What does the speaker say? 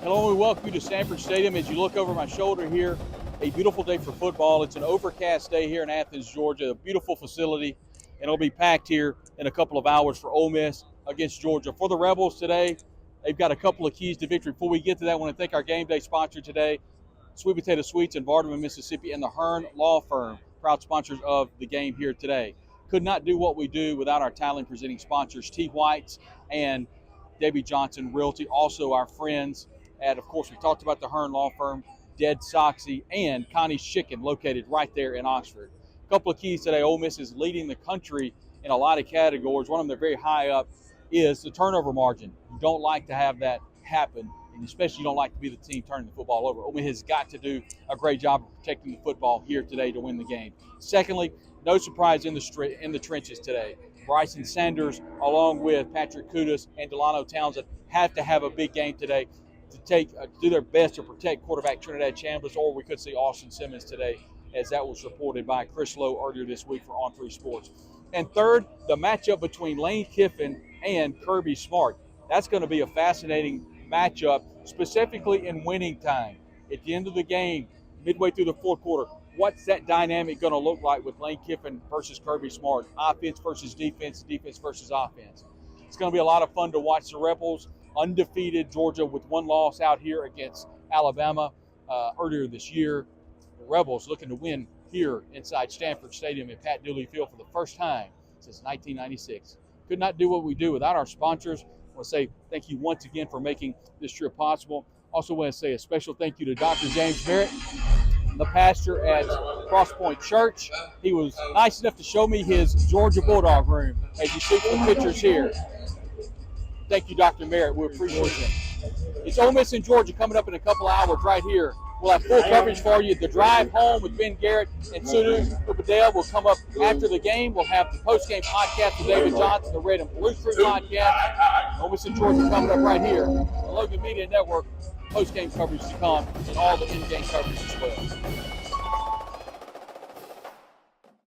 Hello, and welcome you to Sanford Stadium. As you look over my shoulder here, a beautiful day for football. It's an overcast day here in Athens, Georgia, a beautiful facility, and it'll be packed here in a couple of hours for Ole Miss against Georgia. For the Rebels today, they've got a couple of keys to victory. Before we get to that, I want to thank our game day sponsor today, Sweet Potato Sweets in Vardaman, Mississippi, and the Hearn Law Firm, proud sponsors of the game here today. Could not do what we do without our talent presenting sponsors, T. White's and Debbie Johnson Realty, also our friends at, of course, we talked about the Hearn Law Firm, Dead Soxy, and Connie's Chicken, located right there in Oxford. A couple of keys today. Ole Miss is leading the country in a lot of categories. One of them, they're very high up, is the turnover margin. You don't like to have that happen, and especially you don't like to be the team turning the football over. Ole Miss has got to do a great job of protecting the football here today to win the game. Secondly, no surprise in the trenches today. Bryson Sanders, along with Patrick Kudus and Delano Townsend, have to have a big game today to do their best to protect quarterback Trinidad Chambliss, or we could see Austin Simmons today, as that was reported by Chris Lowe earlier this week for On3 Sports. And third, the matchup between Lane Kiffin and Kirby Smart. That's going to be a fascinating matchup, specifically in winning time. At the end of the game, midway through the fourth quarter, what's that dynamic going to look like with Lane Kiffin versus Kirby Smart? Offense versus defense, defense versus offense. It's going to be a lot of fun to watch the Rebels, undefeated Georgia with one loss out here against Alabama earlier this year. The Rebels looking to win here inside Stanford Stadium at Pat Dooley Field for the first time since 1996. Could not do what we do without our sponsors. I want to say thank you once again for making this trip possible. Also want to say a special thank you to Dr. James Barrett, the pastor at Cross Point Church. He was nice enough to show me his Georgia Bulldog room, as you see from the pictures here. Thank you, Dr. Merritt. We appreciate it. It's Ole Miss in Georgia coming up in a couple hours right here. We'll have full coverage for you. The drive home with Ben Garrett and Sunu Upadale will come up after the game. We'll have the post-game podcast with David Johnson, the Red and Blue Crew podcast. Ole Miss in Georgia coming up right here. The Logan Media Network, post-game coverage to come, and all the in-game coverage as well.